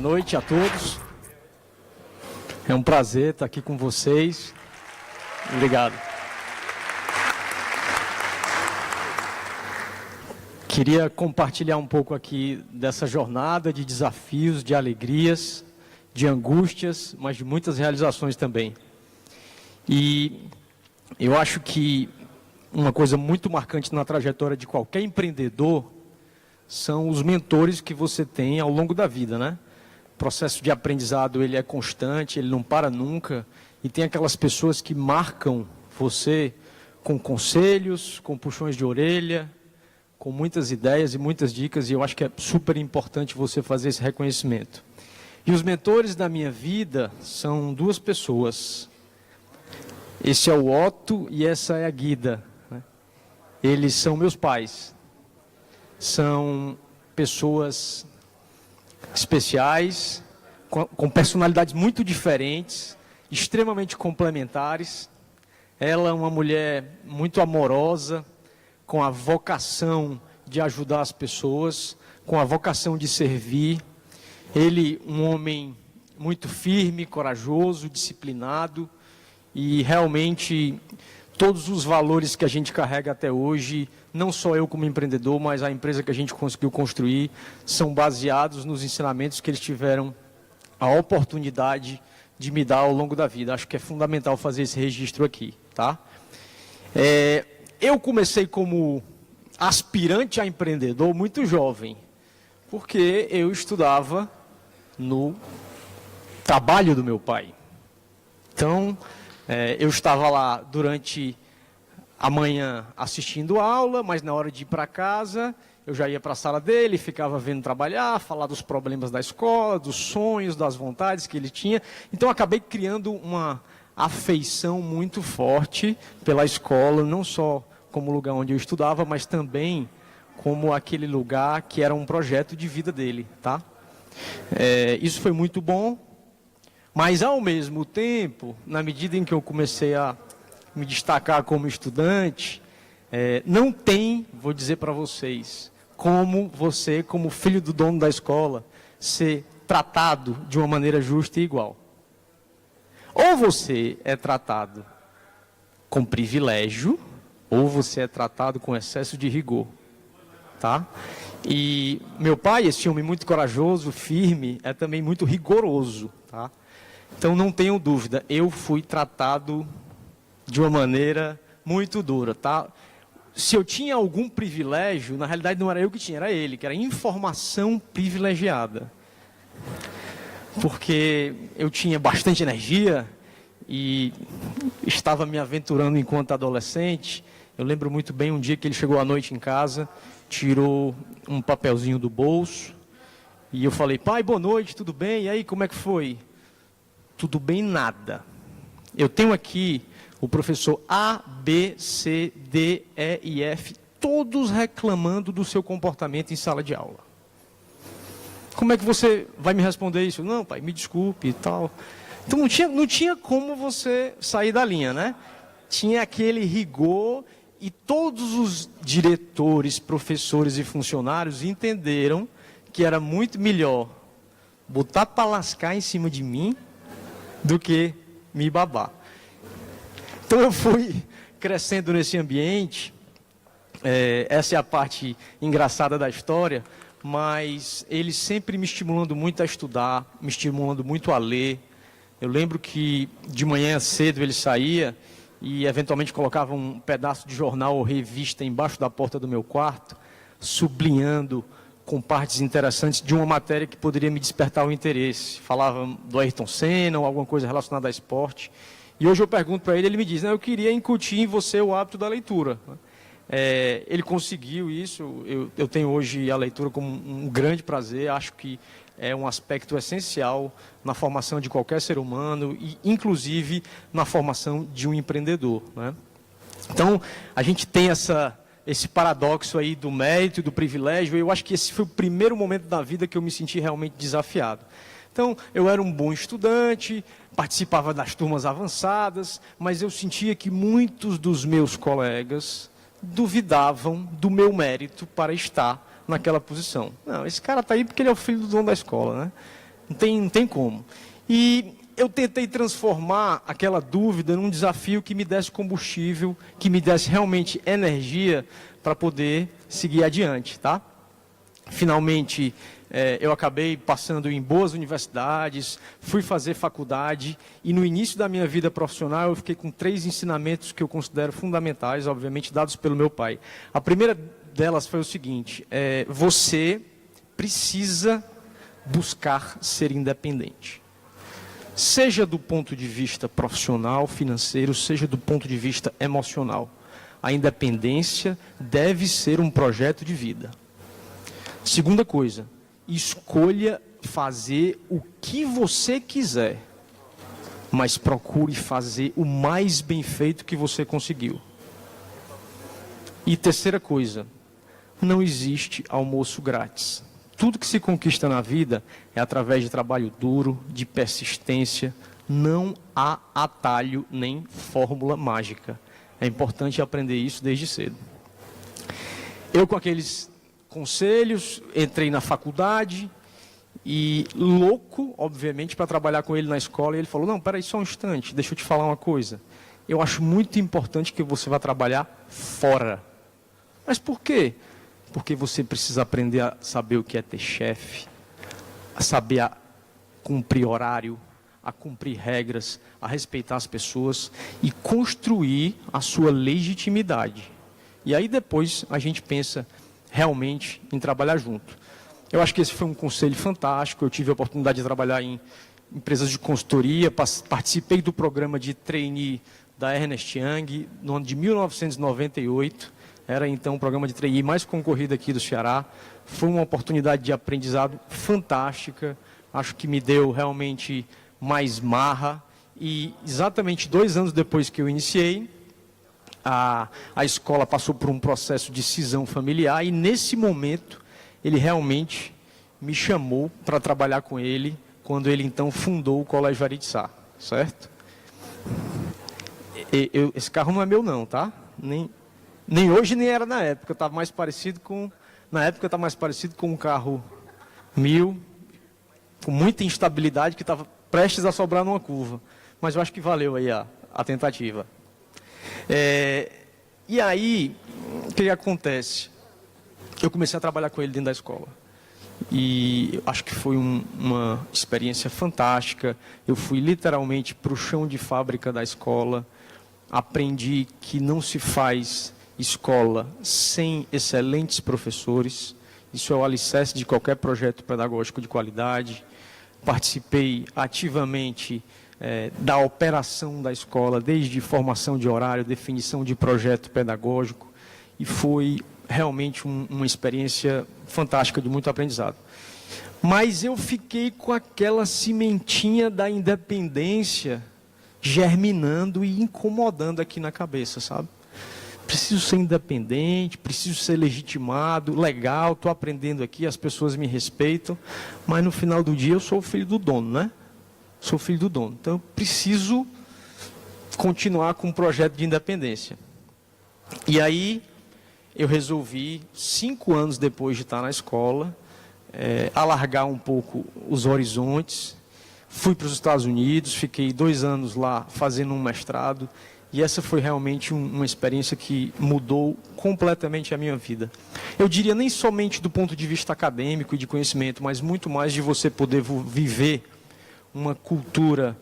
noite a todos. É um prazer estar aqui com vocês. Obrigado. Queria compartilhar um pouco aqui dessa jornada de desafios, de alegrias, de angústias, mas de muitas realizações também. E eu acho que uma coisa muito marcante na trajetória de qualquer empreendedor são os mentores que você tem ao longo da vida, né? O processo de aprendizado, ele é constante, ele não para nunca, e tem aquelas pessoas que marcam você com conselhos, com puxões de orelha, com muitas ideias e muitas dicas, e eu acho que é super importante você fazer esse reconhecimento. E os mentores da minha vida são duas pessoas. Esse é o Otto e essa é a Guida, né? Eles são meus pais. São pessoas especiais, com personalidades muito diferentes, extremamente complementares. Ela é uma mulher muito amorosa, com a vocação de ajudar as pessoas, com a vocação de servir. Ele, um homem muito firme, corajoso, disciplinado, e realmente todos os valores que a gente carrega até hoje, não só eu como empreendedor, mas a empresa que a gente conseguiu construir, são baseados nos ensinamentos que eles tiveram a oportunidade de me dar ao longo da vida. Acho que é fundamental fazer esse registro aqui, tá? Eu comecei como aspirante a empreendedor muito jovem, porque eu estudava no trabalho do meu pai. Então, eu estava lá durante a manhã assistindo aula, mas na hora de ir para casa, eu já ia para a sala dele, ficava vendo trabalhar, falar dos problemas da escola, dos sonhos, das vontades que ele tinha. Então, acabei criando uma afeição muito forte pela escola, não só como lugar onde eu estudava, mas também como aquele lugar que era um projeto de vida dele, tá? Isso foi muito bom, mas ao mesmo tempo, na medida em que eu comecei a me destacar como estudante, não tem, vou dizer para vocês, como você, como filho do dono da escola, ser tratado de uma maneira justa e igual. Ou você é tratado com privilégio, ou você é tratado com excesso de rigor, tá? E meu pai, esse homem muito corajoso, firme, é também muito rigoroso, tá? Então não tenham dúvida, eu fui tratado de uma maneira muito dura, tá? Se eu tinha algum privilégio, na realidade não era eu que tinha, era ele, que era informação privilegiada. Porque eu tinha bastante energia e estava me aventurando enquanto adolescente. Eu lembro muito bem um dia que ele chegou à noite em casa, tirou um papelzinho do bolso e eu falei: pai, boa noite, tudo bem? E aí, como é que foi? Tudo bem, nada. Eu tenho aqui o professor A, B, C, D, E e F, todos reclamando do seu comportamento em sala de aula. Como é que você vai me responder isso? Não, pai, me desculpe e tal. Então não tinha como você sair da linha, né? Tinha aquele rigor e todos os diretores, professores e funcionários entenderam que era muito melhor botar para lascar em cima de mim do que me babar. Então eu fui crescendo nesse ambiente, essa é a parte engraçada da história, mas ele sempre me estimulando muito a estudar, me estimulando muito a ler. Eu lembro que de manhã cedo ele saía e eventualmente colocava um pedaço de jornal ou revista embaixo da porta do meu quarto, sublinhando com partes interessantes de uma matéria que poderia me despertar o interesse. Falava do Ayrton Senna ou alguma coisa relacionada a esporte. E hoje eu pergunto para ele, ele me diz: eu queria incutir em você o hábito da leitura. Ele conseguiu isso, eu tenho hoje a leitura como um grande prazer, acho que é um aspecto essencial na formação de qualquer ser humano e, inclusive, na formação de um empreendedor, né? Então, a gente tem esse paradoxo aí do mérito e do privilégio. Eu acho que esse foi o primeiro momento da vida que eu me senti realmente desafiado. Então, eu era um bom estudante, participava das turmas avançadas, mas eu sentia que muitos dos meus colegas duvidavam do meu mérito para estar naquela posição. Não, esse cara está aí porque ele é o filho do dono da escola, né? Não tem como. E eu tentei transformar aquela dúvida num desafio que me desse combustível, que me desse realmente energia para poder seguir adiante, tá? Finalmente, eu acabei passando em boas universidades, fui fazer faculdade e no início da minha vida profissional eu fiquei com 3 ensinamentos que eu considero fundamentais, obviamente dados pelo meu pai. A primeira delas foi o seguinte: você precisa buscar ser independente. Seja do ponto de vista profissional, financeiro, seja do ponto de vista emocional. A independência deve ser um projeto de vida. Segunda coisa, escolha fazer o que você quiser, mas procure fazer o mais bem feito que você conseguiu. E terceira coisa, não existe almoço grátis. Tudo que se conquista na vida é através de trabalho duro, de persistência. Não há atalho nem fórmula mágica. É importante aprender isso desde cedo. Eu, com aqueles conselhos, entrei na faculdade e louco, obviamente, para trabalhar com ele na escola. E ele falou: não, peraí só um instante, deixa eu te falar uma coisa. Eu acho muito importante que você vá trabalhar fora. Mas por quê? Porque você precisa aprender a saber o que é ter chefe, a saber cumprir horário, a cumprir regras, a respeitar as pessoas e construir a sua legitimidade. E aí depois a gente pensa realmente em trabalhar junto. Eu acho que esse foi um conselho fantástico. Eu tive a oportunidade de trabalhar em empresas de consultoria, participei do programa de trainee da Ernst Young no ano de 1998. Era então o programa de trainee mais concorrido aqui do Ceará. Foi uma oportunidade de aprendizado fantástica. Acho que me deu realmente mais marra. E exatamente 2 anos depois que eu iniciei, a escola passou por um processo de cisão familiar. E nesse momento, ele realmente me chamou para trabalhar com ele, quando ele então fundou o Colégio Varitsá, certo? Esse carro não é meu não, tá? Nem hoje, nem era na época. Estava mais parecido com... Na época estava mais parecido com um carro 1000, com muita instabilidade, que estava prestes a sobrar numa curva. Mas eu acho que valeu aí a tentativa. E aí, o que acontece? Eu comecei a trabalhar com ele dentro da escola. E acho que foi uma experiência fantástica. Eu fui literalmente para o chão de fábrica da escola. Aprendi que não se faz escola sem excelentes professores. Isso é o alicerce de qualquer projeto pedagógico de qualidade. Participei ativamente da operação da escola, desde formação de horário, definição de projeto pedagógico, e foi realmente uma experiência fantástica, de muito aprendizado. Mas eu fiquei com aquela sementinha da independência germinando e incomodando aqui na cabeça, sabe? Preciso ser independente, preciso ser legitimado, legal, estou aprendendo aqui, as pessoas me respeitam, mas no final do dia eu sou o filho do dono, né? Sou filho do dono. Então eu preciso continuar com um projeto de independência. E aí eu resolvi, 5 anos depois de estar na escola, alargar um pouco os horizontes. Fui para os Estados Unidos, fiquei 2 anos lá fazendo um mestrado. E essa foi realmente uma experiência que mudou completamente a minha vida. Eu diria nem somente do ponto de vista acadêmico e de conhecimento, mas muito mais de você poder viver uma cultura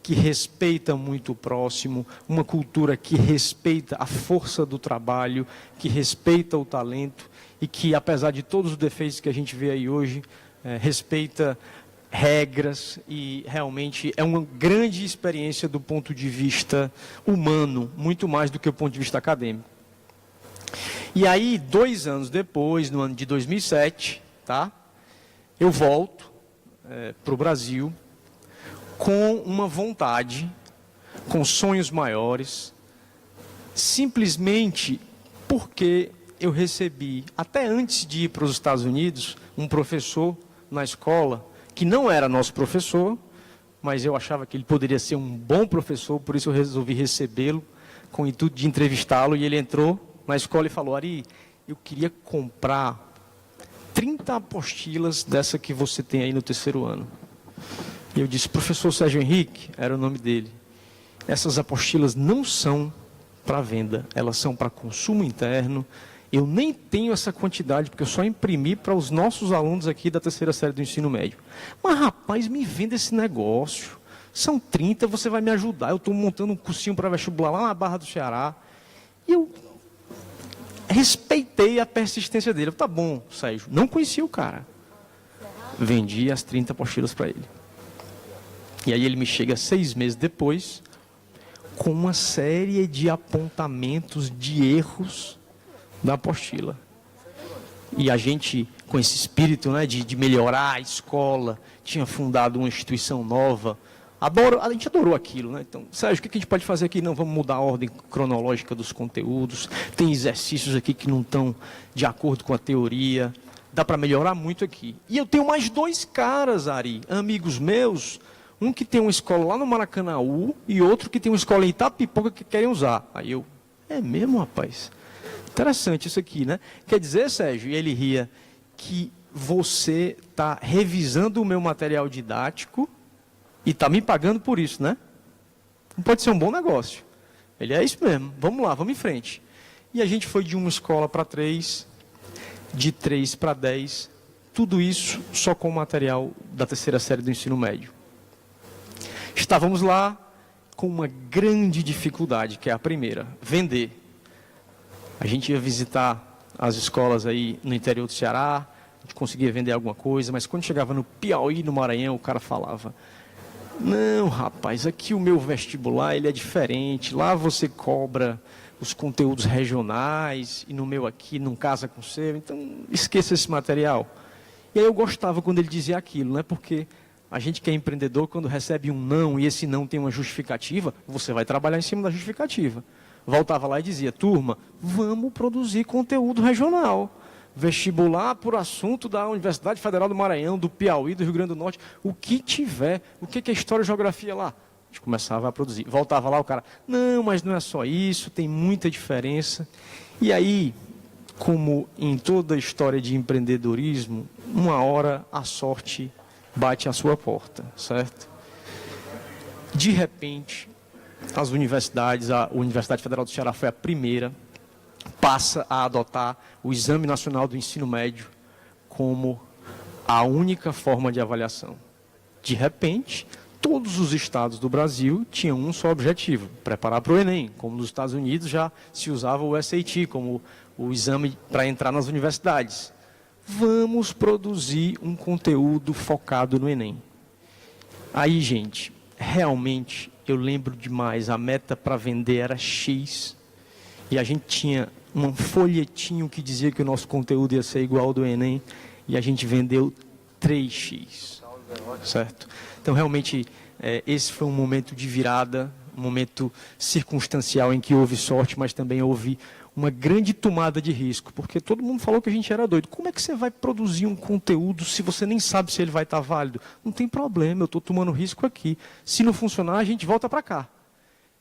que respeita muito o próximo, uma cultura que respeita a força do trabalho, que respeita o talento e que, apesar de todos os defeitos que a gente vê aí hoje, respeita regras, e realmente é uma grande experiência do ponto de vista humano, muito mais do que o ponto de vista acadêmico. E aí, 2 anos depois, no ano de 2007, tá, eu volto para o Brasil com uma vontade, com sonhos maiores, simplesmente porque eu recebi, até antes de ir para os Estados Unidos, um professor na escola, que não era nosso professor, mas eu achava que ele poderia ser um bom professor, por isso eu resolvi recebê-lo, com o intuito de entrevistá-lo, e ele entrou na escola e falou: Ari, eu queria comprar 30 apostilas dessa que você tem aí no 3º ano. E eu disse, professor Sérgio Henrique, era o nome dele, essas apostilas não são para venda, elas são para consumo interno. Eu nem tenho essa quantidade, porque eu só imprimi para os nossos alunos aqui da terceira série do ensino médio. Mas, rapaz, me venda esse negócio. São 30, você vai me ajudar. Eu estou montando um cursinho para vestibular lá na Barra do Ceará. E eu respeitei a persistência dele. Tá bom, Sérgio. Não conhecia o cara. Vendi as 30 apostilas para ele. E aí ele me chega 6 meses depois, com uma série de apontamentos de erros da apostila. E a gente, com esse espírito, né, de melhorar a escola, tinha fundado uma instituição nova. A gente adorou aquilo, né? Então, Sérgio, o que a gente pode fazer aqui? Não, vamos mudar a ordem cronológica dos conteúdos. Tem exercícios aqui que não estão de acordo com a teoria. Dá para melhorar muito aqui. E eu tenho mais 2 caras, Ari, amigos meus. Um que tem uma escola lá no Maracanaú e outro que tem uma escola em Itapipoca que querem usar. Aí eu, é mesmo, rapaz? Interessante isso aqui, né? Quer dizer, Sérgio, e ele ria, que você está revisando o meu material didático e está me pagando por isso, né? Não pode ser um bom negócio. Ele é isso mesmo. Vamos lá, vamos em frente. E a gente foi de uma escola para 3, de 3 para 10, tudo isso só com o material da terceira série do ensino médio. Estávamos lá com uma grande dificuldade, que é a primeira, vender. A gente ia visitar as escolas aí no interior do Ceará, a gente conseguia vender alguma coisa, mas quando chegava no Piauí, no Maranhão, o cara falava, não, rapaz, aqui o meu vestibular ele é diferente, lá você cobra os conteúdos regionais, e no meu aqui não casa com o seu, então esqueça esse material. E aí eu gostava quando ele dizia aquilo, né? Porque a gente que é empreendedor, quando recebe um não, e esse não tem uma justificativa, você vai trabalhar em cima da justificativa. Voltava lá e dizia, turma, vamos produzir conteúdo regional. Vestibular por assunto da Universidade Federal do Maranhão, do Piauí, do Rio Grande do Norte, o que tiver, o que é história e geografia lá? A gente começava a produzir. Voltava lá o cara, não, mas não é só isso, tem muita diferença. E aí, como em toda história de empreendedorismo, uma hora a sorte bate à sua porta, certo? De repente, as universidades, a Universidade Federal do Ceará foi a primeira, passa a adotar o Exame Nacional do Ensino Médio como a única forma de avaliação. De repente, todos os estados do Brasil tinham um só objetivo, preparar para o Enem, como nos Estados Unidos já se usava o SAT como o exame para entrar nas universidades. Vamos produzir um conteúdo focado no Enem. Aí, gente, realmente, eu lembro demais, a meta para vender era X, e a gente tinha um folhetinho que dizia que o nosso conteúdo ia ser igual ao do Enem, e a gente vendeu 3X, certo? Então, realmente, esse foi um momento de virada, um momento circunstancial em que houve sorte, mas também houve uma grande tomada de risco, porque todo mundo falou que a gente era doido. Como é que você vai produzir um conteúdo se você nem sabe se ele vai estar válido? Não tem problema, eu estou tomando risco aqui. Se não funcionar, a gente volta para cá.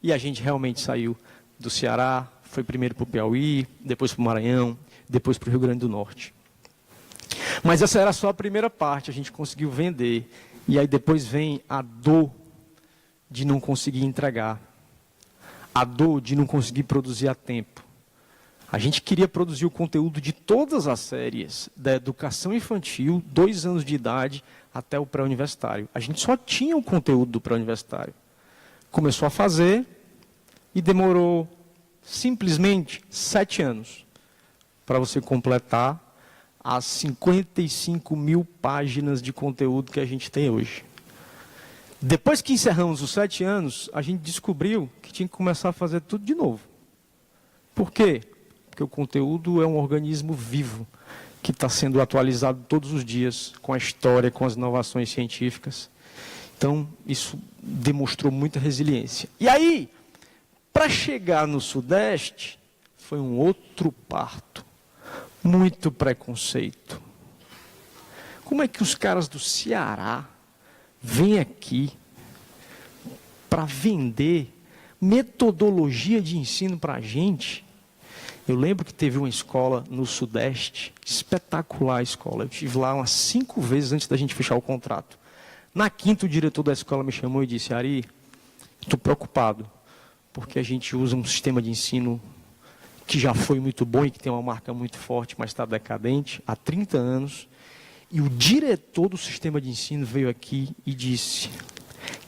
E a gente realmente saiu do Ceará, foi primeiro para o Piauí, depois para o Maranhão, depois para o Rio Grande do Norte. Mas essa era só a primeira parte, a gente conseguiu vender. E aí depois vem a dor de não conseguir entregar. A dor de não conseguir produzir a tempo. A gente queria produzir o conteúdo de todas as séries, da educação infantil, 2 anos de idade, até o pré-universitário. A gente só tinha o conteúdo do pré-universitário. Começou a fazer e demorou simplesmente 7 anos para você completar as 55 mil páginas de conteúdo que a gente tem hoje. Depois que encerramos os 7 anos, a gente descobriu que tinha que começar a fazer tudo de novo. Por quê? Porque o conteúdo é um organismo vivo, que está sendo atualizado todos os dias, com a história, com as inovações científicas. Então, isso demonstrou muita resiliência. E aí, para chegar no Sudeste, foi um outro parto. Muito preconceito. Como é que os caras do Ceará vêm aqui para vender metodologia de ensino para a gente? Eu lembro que teve uma escola no Sudeste, espetacular a escola. Eu estive lá umas 5 vezes antes da gente fechar o contrato. Na quinta, o diretor da escola me chamou e disse: Ari, estou preocupado, porque a gente usa um sistema de ensino que já foi muito bom e que tem uma marca muito forte, mas está decadente, há 30 anos. E o diretor do sistema de ensino veio aqui e disse: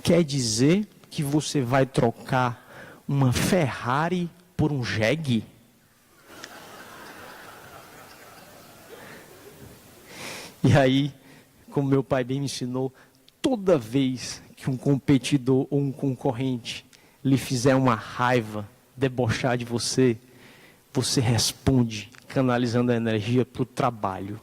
quer dizer que você vai trocar uma Ferrari por um jegue? E aí, como meu pai bem me ensinou, toda vez que um competidor ou um concorrente lhe fizer uma raiva, debochar de você, você responde canalizando a energia para o trabalho.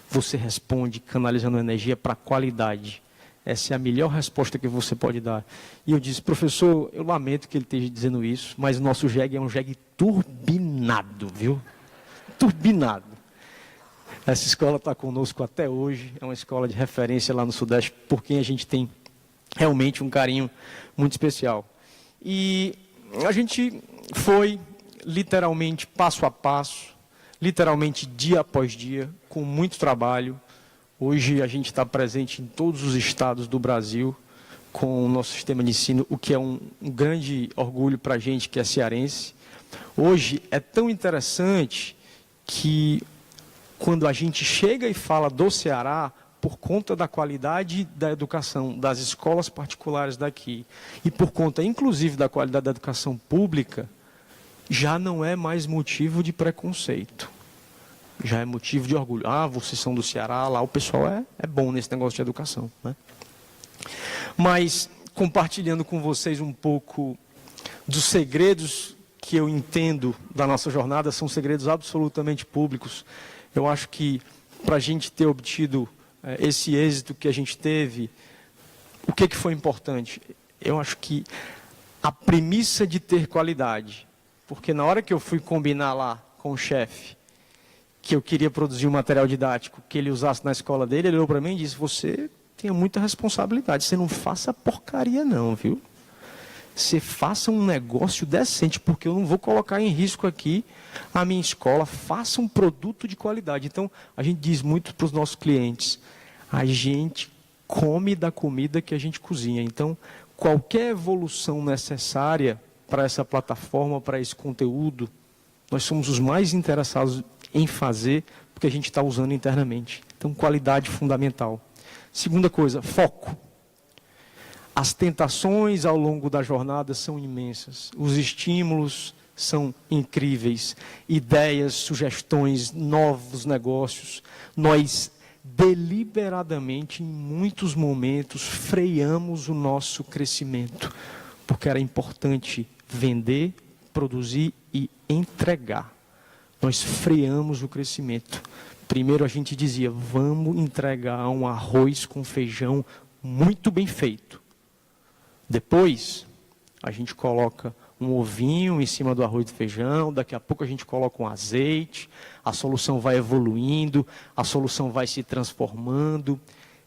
Você responde canalizando a energia para a qualidade. Essa é a melhor resposta que você pode dar. E eu disse: professor, eu lamento que ele esteja dizendo isso, mas o nosso jegue é um jegue turbinado, viu? Turbinado. Essa escola está conosco até hoje, é uma escola de referência lá no Sudeste, por quem a gente tem realmente um carinho muito especial. E a gente foi literalmente passo a passo, literalmente dia após dia, com muito trabalho. Hoje a gente está presente em todos os estados do Brasil com o nosso sistema de ensino, o que é um grande orgulho para a gente que é cearense. Hoje é tão interessante que quando a gente chega e fala do Ceará, por conta da qualidade da educação das escolas particulares daqui e por conta, inclusive, da qualidade da educação pública, já não é mais motivo de preconceito. Já é motivo de orgulho. Ah, vocês são do Ceará, lá o pessoal é bom nesse negócio de educação, né? Mas, compartilhando com vocês um pouco dos segredos que eu entendo da nossa jornada, são segredos absolutamente públicos. Eu acho que, para a gente ter obtido esse êxito que a gente teve, o que foi importante? Eu acho que a premissa de ter qualidade, porque na hora que eu fui combinar lá com o chefe, que eu queria produzir um material didático que ele usasse na escola dele, ele olhou para mim e disse: você tem muita responsabilidade, você não faça porcaria não, viu? Você faça um negócio decente, porque eu não vou colocar em risco aqui a minha escola, faça um produto de qualidade. Então, a gente diz muito para os nossos clientes: a gente come da comida que a gente cozinha. Então, qualquer evolução necessária para essa plataforma, para esse conteúdo, nós somos os mais interessados em fazer, porque a gente está usando internamente. Então, qualidade fundamental. Segunda coisa, foco. As tentações ao longo da jornada são imensas. Os estímulos são incríveis. Ideias, sugestões, novos negócios. Nós, deliberadamente, em muitos momentos, freamos o nosso crescimento, porque era importante vender, produzir e entregar. Nós freamos o crescimento. Primeiro a gente dizia: vamos entregar um arroz com feijão muito bem feito. Depois, a gente coloca um ovinho em cima do arroz e feijão, daqui a pouco a gente coloca um azeite, a solução vai evoluindo, a solução vai se transformando,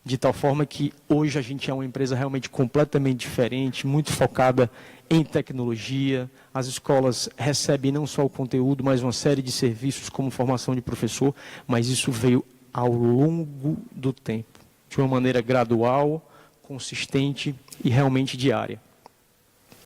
de tal forma que hoje a gente é uma empresa realmente completamente diferente, muito focada em tecnologia. As escolas recebem não só o conteúdo, mas uma série de serviços como formação de professor, mas isso veio ao longo do tempo, de uma maneira gradual, consistente e realmente diária.